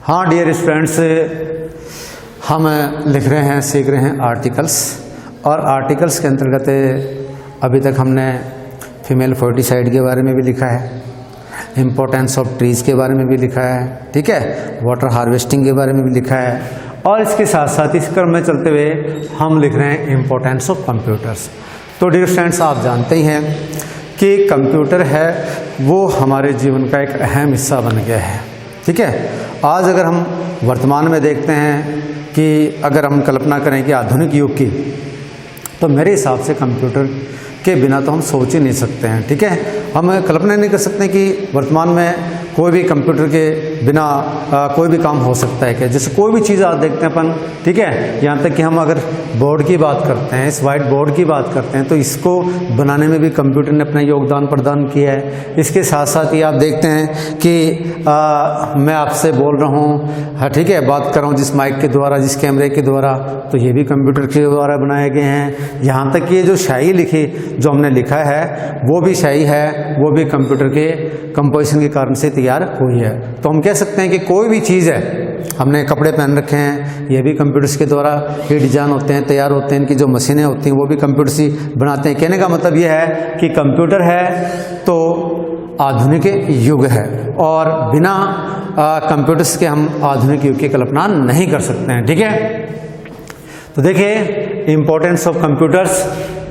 हाँ dear students, हम लिख रहे हैं, सीख रहे हैं आर्टिकल्स। और आर्टिकल्स के अंतर्गत अभी तक हमने फीमेल फोर्टिसाइड के बारे में भी लिखा है, इम्पोर्टेंस ऑफ ट्रीज़ के बारे में भी लिखा है, ठीक है, वाटर हार्वेस्टिंग के बारे में भी लिखा है। और इसके साथ साथ इस क्रम में चलते हुए हम लिख रहे हैं इम्पोर्टेंस ऑफ कंप्यूटर्स। तो डियर स्टूडेंट्स, आप जानते ही हैं कि कंप्यूटर है वो हमारे जीवन का एक अहम हिस्सा बन गया है, ठीक है। आज अगर हम वर्तमान में देखते हैं कि अगर हम कल्पना करें कि आधुनिक युग की, तो मेरे हिसाब से कंप्यूटर के बिना तो हम सोच ही नहीं सकते हैं, ठीक है। हम कल्पना नहीं कर सकते कि वर्तमान में कोई भी कंप्यूटर के बिना कोई भी काम हो सकता है क्या। जैसे कोई भी चीज़ आज देखते हैं अपन, ठीक है, यहाँ तक कि हम अगर बोर्ड की बात करते हैं, इस वाइट बोर्ड की बात करते हैं, तो इसको बनाने में भी कंप्यूटर ने अपना योगदान प्रदान किया है। इसके साथ साथ ही आप देखते हैं कि मैं आपसे बोल रहा हूँ, हाँ ठीक है, बात कर रहा हूँ जिस माइक के द्वारा, जिस कैमरे के द्वारा, तो ये भी कंप्यूटर के द्वारा बनाए गए हैं। यहाँ तक कि ये जो शायरी लिखी, जो हमने लिखा है, वो भी शायरी है, वो भी कंप्यूटर के कंपोजिशन के कारण से तैयार हुई है। तो हम कह सकते हैं कि कोई भी चीज़ है, हमने कपड़े पहन रखे हैं, ये भी कंप्यूटर्स के द्वारा ये डिजाइन होते हैं, तैयार होते हैं। इनकी जो मशीनें होती हैं वो भी कंप्यूटर से बनाते हैं। कहने का मतलब ये है कि कंप्यूटर है तो आधुनिक युग है, और बिना कंप्यूटर्स के हम आधुनिक युग की कल्पना नहीं कर सकते हैं, ठीक है। तो देखिए इम्पोर्टेंस ऑफ कंप्यूटर्स,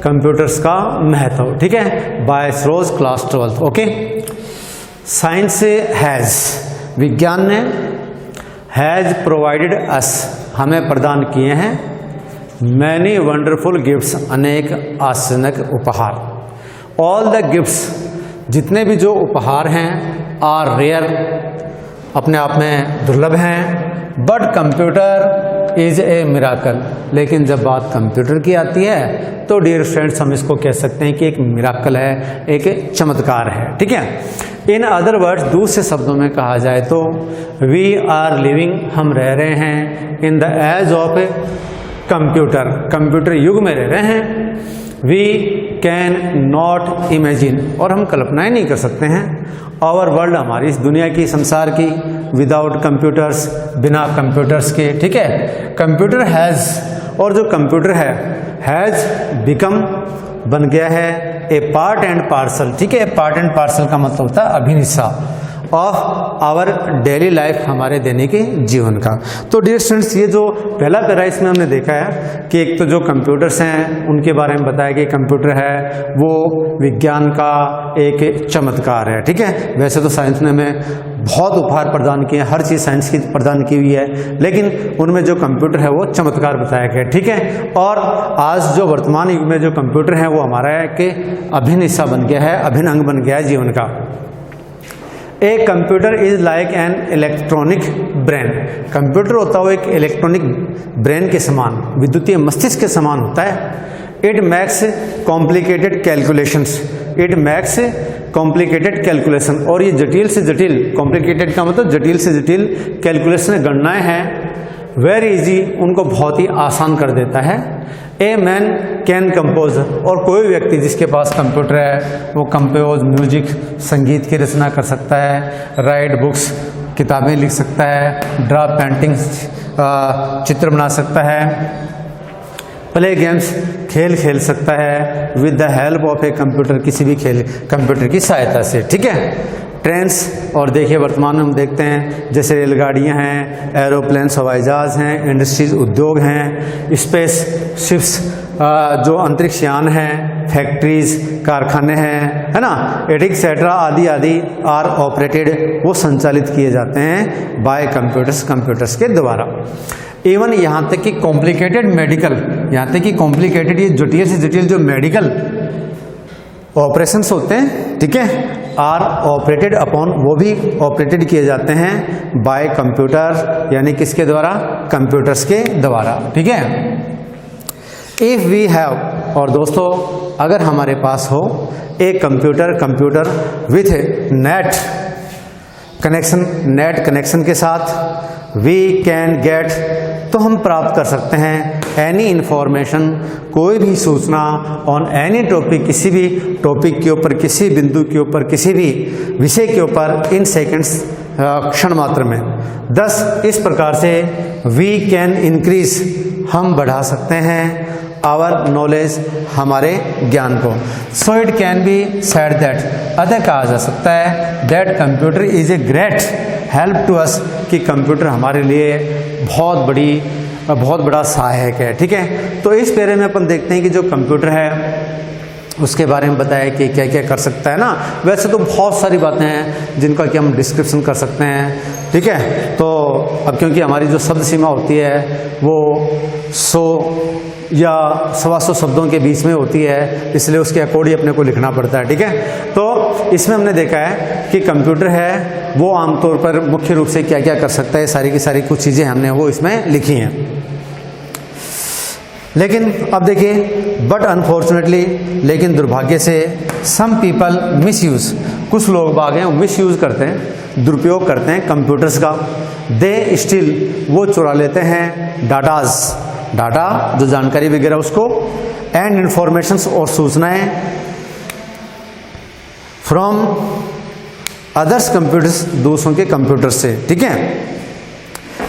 कंप्यूटर्स का महत्व, ठीक है, बाय रोज क्लास 12, ओके। साइंस हैज़, विज्ञान ने, हैज़ प्रोवाइडेड अस, हमें प्रदान किए हैं, मैनी वंडरफुल गिफ्ट्स, अनेक आश्चर्यजनक उपहार। ऑल द गिफ्ट्स, जितने भी जो उपहार हैं, आर रेयर, अपने आप में दुर्लभ हैं, but computer is A miracle, लेकिन जब बात कंप्यूटर की आती है तो डियर फ्रेंड्स हम इसको कह सकते हैं कि एक मिराकल है, एक चमत्कार है, ठीक है। इन अदर वर्ड्स, दूसरे शब्दों में कहा जाए तो वी आर लिविंग, हम रह रहे हैं, in the age of a computer, computer युग में रह रहे हैं। वी कैन नॉट इमेजिन, और हम कल्पना ही नहीं कर सकते हैं, आवर वर्ल्ड, हमारी इस दुनिया की, संसार की, विदाउट कंप्यूटर्स, बिना कंप्यूटर्स के, ठीक है। कंप्यूटर हैज़, और जो कंप्यूटर है, हैज़ बिकम, बन गया है, ए पार्ट एंड पार्सल, ठीक है। पार्ट एंड पार्सल का मतलब होता है अभिन्न हिस्सा ऑफ आवर डेली लाइफ, हमारे दैनिक जीवन का। तो डियर स्टूडेंट्स, ये जो पहला पैरा इसमें हमने देखा है कि एक तो जो कंप्यूटर्स हैं उनके बारे में बताया कि कंप्यूटर है वो विज्ञान का एक चमत्कार है, ठीक है। वैसे तो साइंस ने हमें बहुत उपहार प्रदान किए, हर चीज़ साइंस की प्रदान की हुई है, लेकिन उनमें जो कंप्यूटर है वो चमत्कार बताया गया, ठीक है। और आज जो वर्तमान युग में जो कंप्यूटर है वो हमारा एक अभिन्न हिस्सा बन गया है, अभिन्न अंग बन गया है जीवन का। A computer is like an electronic brain, computer होता है वो एक इलेक्ट्रॉनिक ब्रेन के समान, विद्युतीय मस्तिष्क के समान होता है। It max complicated calculations, it max complicated calculation, और ये जटिल से जटिल, कॉम्प्लिकेटेड का मतलब जटिल से जटिल कैलकुलेशन, गणनाएं हैं, वेरी इजी, उनको बहुत ही आसान कर देता है। ए मैन कैन कंपोज, और कोई व्यक्ति जिसके पास कंप्यूटर है वो कंपोज, म्यूजिक, संगीत की रचना कर सकता है, राइट बुक्स, किताबें लिख सकता है, ड्रा पेंटिंग्स, चित्र बना सकता है, प्ले गेम्स, खेल खेल सकता है, with the help of a computer, किसी भी खेल कंप्यूटर की सहायता से, ठीक है। ट्रेन्स, और देखिए वर्तमान में हम देखते हैं जैसे रेलगाड़ियाँ हैं, एरोप्लेन्स, हवाई जहाज़ हैं, इंडस्ट्रीज, उद्योग हैं, स्पेस शिप्स, जो अंतरिक्ष यान हैं, फैक्ट्रीज, कारखाने हैं, है ना, एटिक्सेट्रा आदि आदि आर ऑपरेटेड, वो संचालित किए जाते हैं बाय कंप्यूटर्स, कंप्यूटर्स के द्वारा। इवन यहाँ तक कि कॉम्प्लिकेटेड मेडिकल, यहाँ तक कि कॉम्प्लिकेटेड, ये जटिल से जटिल जो मेडिकल ऑपरेशंस होते हैं, ठीक है, आर ऑपरेटेड अपॉन, वो भी ऑपरेटेड किए जाते हैं बाय कंप्यूटर, यानी किसके द्वारा, कंप्यूटर्स के द्वारा, ठीक है। इफ वी हैव, और दोस्तों अगर हमारे पास हो ए computer, computer with net connection, net connection के साथ, वी कैन गेट, तो हम प्राप्त कर सकते हैं एनी इंफॉर्मेशन, कोई भी सूचना, ऑन एनी टॉपिक, किसी भी टॉपिक के ऊपर, किसी बिंदु के ऊपर, किसी भी विषय के ऊपर, इन सेकंड्स, क्षण मात्र में। thus इस प्रकार से we can increase, हम बढ़ा सकते हैं आवर नॉलेज, हमारे ज्ञान को। So it can be said that, अतः कहा जा सकता है that computer is a great help to us, कि कंप्यूटर हमारे लिए बहुत बड़ा सहायक है। ठीक है, तो इस पेरे में अपन देखते हैं कि जो कंप्यूटर है उसके बारे में बताया कि क्या क्या कर सकता है ना। वैसे तो बहुत सारी बातें हैं जिनका कि हम डिस्क्रिप्शन कर सकते हैं। ठीक है, तो अब क्योंकि हमारी जो शब्द सीमा होती है वो 100 या 125 शब्दों के बीच में होती है, इसलिए उसके अकॉर्डिंग अपने को लिखना पड़ता है। ठीक है, तो इसमें हमने देखा है कि कंप्यूटर है वो आमतौर पर मुख्य रूप से क्या क्या कर सकता है, सारी की सारी कुछ चीज़ें हमने वो इसमें लिखी हैं। लेकिन अब देखिए, बट अनफॉर्चुनेटली, लेकिन दुर्भाग्य से सम पीपल मिसयूज, कुछ लोग बाग हैं मिसयूज करते हैं, दुरुपयोग करते हैं कंप्यूटर्स का। दे स्टिल, वो चुरा लेते हैं डाटा जो जानकारी वगैरह उसको, एंड इंफॉर्मेशंस और सूचनाएं फ्रॉम अदर्स कंप्यूटर्स, दूसरों के कंप्यूटर से। ठीक है,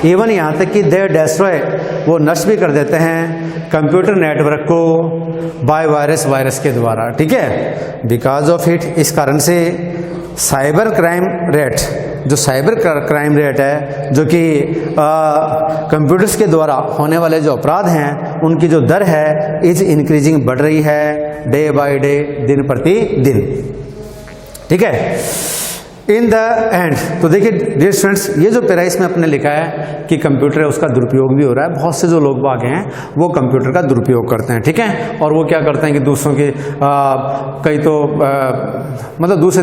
इवन यहाँ तक कि दे डेस्ट्रॉय, वो नष्ट भी कर देते हैं कंप्यूटर नेटवर्क को बाय वायरस के द्वारा। ठीक है, बिकॉज ऑफ इट, इस कारण से साइबर क्राइम रेट, जो साइबर क्राइम रेट है, जो कि कंप्यूटर्स के द्वारा होने वाले जो अपराध हैं उनकी जो दर है इज इंक्रीजिंग, बढ़ रही है डे बाय डे, दिन प्रति दिन। ठीक है, इन द एंड, तो देखिए डियर स्टूडेंट्स, ये जो पैरा इसमें अपने लिखा है कि कंप्यूटर है उसका दुरुपयोग भी हो रहा है। बहुत से जो लोग बाग हैं वो कंप्यूटर का दुरुपयोग करते हैं। ठीक है, और वो क्या करते हैं कि दूसरों के कई तो मतलब दूसरे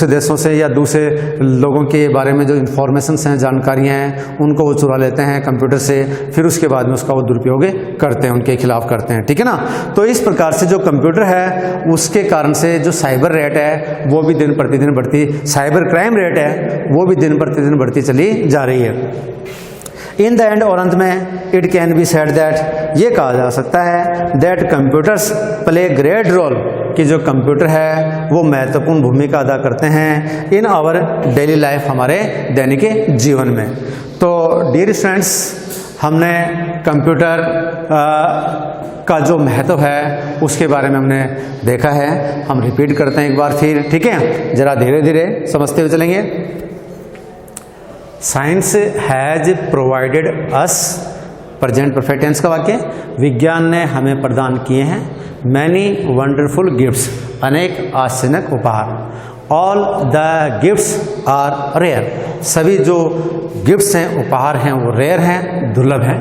देशों से या दूसरे लोगों के बारे में जो इन्फॉर्मेशंस हैं, जानकारियाँ हैं, उनको वो चुरा लेते हैं कंप्यूटर से, फिर उसके बाद में उसका वो दुरुपयोग करते हैं, उनके खिलाफ करते हैं। ठीक है ना, तो इस प्रकार से जो कंप्यूटर है उसके कारण से जो साइबर रेट है वो भी दिन प्रतिदिन बढ़ती, साइबर क्राइम रेट है वो भी दिन प्रतिदिन बढ़ती चली जा रही है। इन द एंड, और अंत में, it can be said that, ये कहा जा सकता है that computers play great role, कि जो कंप्यूटर है वो महत्वपूर्ण भूमिका अदा करते हैं इन आवर डेली लाइफ, हमारे दैनिक जीवन में। तो डियर स्टूडेंट्स, हमने कंप्यूटर का जो महत्व है उसके बारे में हमने देखा है। हम रिपीट करते हैं एक बार फिर। ठीक है, जरा धीरे धीरे समझते हुए चलेंगे। Science has provided us, present perfect tense का वाक्य, विज्ञान ने हमें प्रदान किए हैं मैनी वंडरफुल गिफ्ट्स, अनेक आश्चर्यजनक उपहार। All the gifts are rare, सभी जो गिफ्ट्स हैं, उपहार हैं, वो रेयर हैं, दुर्लभ हैं।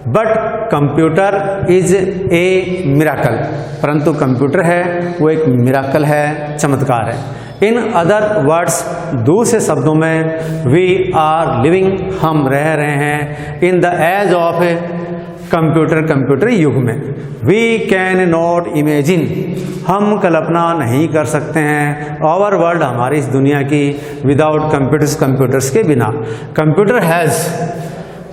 But computer is A miracle, परंतु कंप्यूटर है वो एक मिराकल है, चमत्कार है। इन अदर वर्ड्स, दूसरे शब्दों में, वी आर लिविंग, हम रह रहे हैं in the age of computer युग में। वी कैन नॉट इमेजिन, हम कल्पना नहीं कर सकते हैं आवर वर्ल्ड, हमारी इस दुनिया की, विदाउट कंप्यूटर्स के बिना। कंप्यूटर हैज़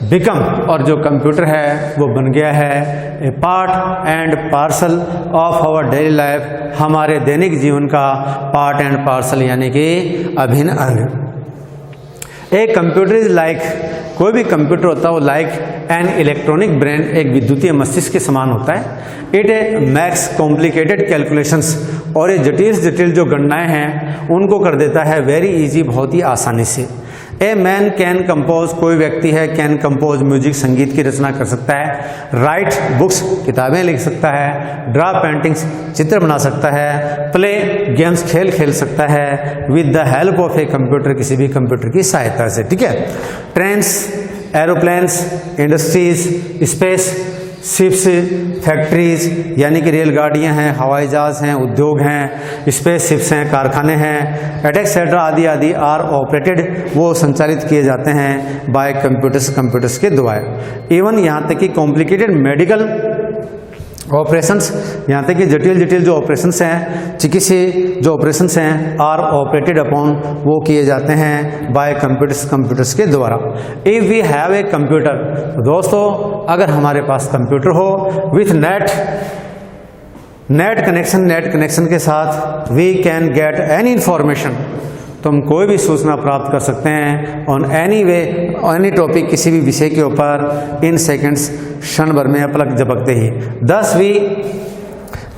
बिकम, और जो कंप्यूटर है वो बन गया है a part and parcel of our daily life, हमारे दैनिक जीवन का पार्ट एंड पार्सल, यानी कि अभिन्न अंग। एक कंप्यूटर इज लाइक, कोई भी कंप्यूटर होता है वो लाइक एन इलेक्ट्रॉनिक ब्रेन, एक विद्युतीय मस्तिष्क के समान होता है। इट मैक्स कॉम्प्लिकेटेड कैलकुलेशंस, और ये जटिल जो गणनाएं हैं उनको कर देता है वेरी इजी, बहुत ही आसानी से। ए मैन कैन कंपोज, कोई व्यक्ति है कैन कंपोज म्यूजिक, संगीत की रचना कर सकता है। राइट बुक्स, किताबें लिख सकता है। ड्रा पेंटिंग्स, चित्र बना सकता है। प्ले गेम्स, खेल खेल सकता है with the help of a computer, किसी भी कंप्यूटर की सहायता से। ठीक है, trains, aeroplanes, industries, space, ships, factories यानी कि रेलगाड़ियाँ हैं, हवाई जहाज हैं, उद्योग हैं, स्पेस शिप्स हैं, कारखाने हैं, एटसेट्रा आदि आदि आर ऑपरेटेड, वो संचालित किए जाते हैं बाय कंप्यूटर्स के द्वारा। इवन यहाँ तक कि कॉम्प्लिकेटेड मेडिकल ऑपरेशंस, यहाँ तक कि जटिल जो ऑपरेशंस हैं, चिकित्सीय जो ऑपरेशंस हैं, आर ऑपरेटेड अपॉन, वो किए जाते हैं बाय कंप्यूटर्स के द्वारा। If we have a computer, दोस्तों अगर हमारे पास कंप्यूटर हो विथ नेट कनेक्शन के साथ, we can get any information, तो हम कोई भी सूचना प्राप्त कर सकते हैं on any way, any topic, किसी भी विषय के ऊपर इन सेकेंड्स, क्षण भर में अपलक झपकते ही। 10 वी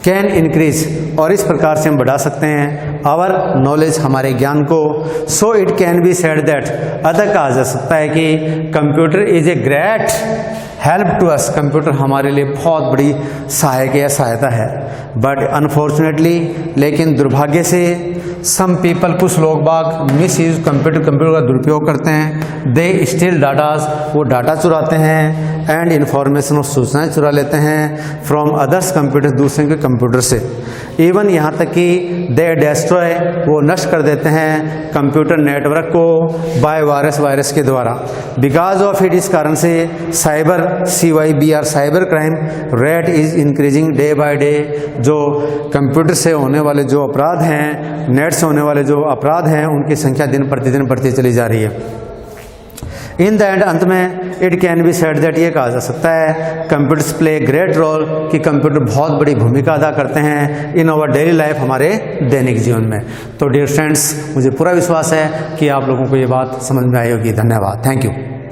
कैन इंक्रीज, और इस प्रकार से हम बढ़ा सकते हैं आवर नॉलेज, हमारे ज्ञान को। So it can be said that, अतः कहा जा सकता है कि computer is a great help to us, computer हमारे लिए बहुत बड़ी सहायक या सहायता है। बट अनफॉर्चुनेटली, लेकिन दुर्भाग्य से, सम पीपल, कुछ लोग बाग मिस यूज कंप्यूटर, कंप्यूटर का दुरुपयोग करते हैं। दे स्टील डाटाज, वो डाटा चुराते हैं, एंड इन्फॉर्मेशन और सूचनाएं चुरा लेते हैं फ्रॉम अदर्स कंप्यूटर, दूसरे के कंप्यूटर से। इवन यहाँ तक कि दे डिस्ट्रॉय, वो नष्ट कर देते हैं कंप्यूटर नेटवर्क को बाय वायरस के द्वारा। बिकॉज ऑफ इट, इस कारण से cyber, CYBR, cyber crime rate is increasing day by day. जो कंप्यूटर से होने वाले जो अपराध हैं, नेट से होने वाले जो अपराध हैं, उनकी संख्या दिन प्रतिदिन बढ़ती चली जा रही है। इन द एंड, अंत में, it can be said that, ये कहा जा सकता है कंप्यूटर्स प्ले ग्रेट रोल, कि कंप्यूटर बहुत बड़ी भूमिका अदा करते हैं इन आवर डेली लाइफ, हमारे दैनिक जीवन में। तो डियर फ्रेंड्स, मुझे पूरा विश्वास है कि आप लोगों को ये बात समझ में आई होगी। धन्यवाद, थैंक यू।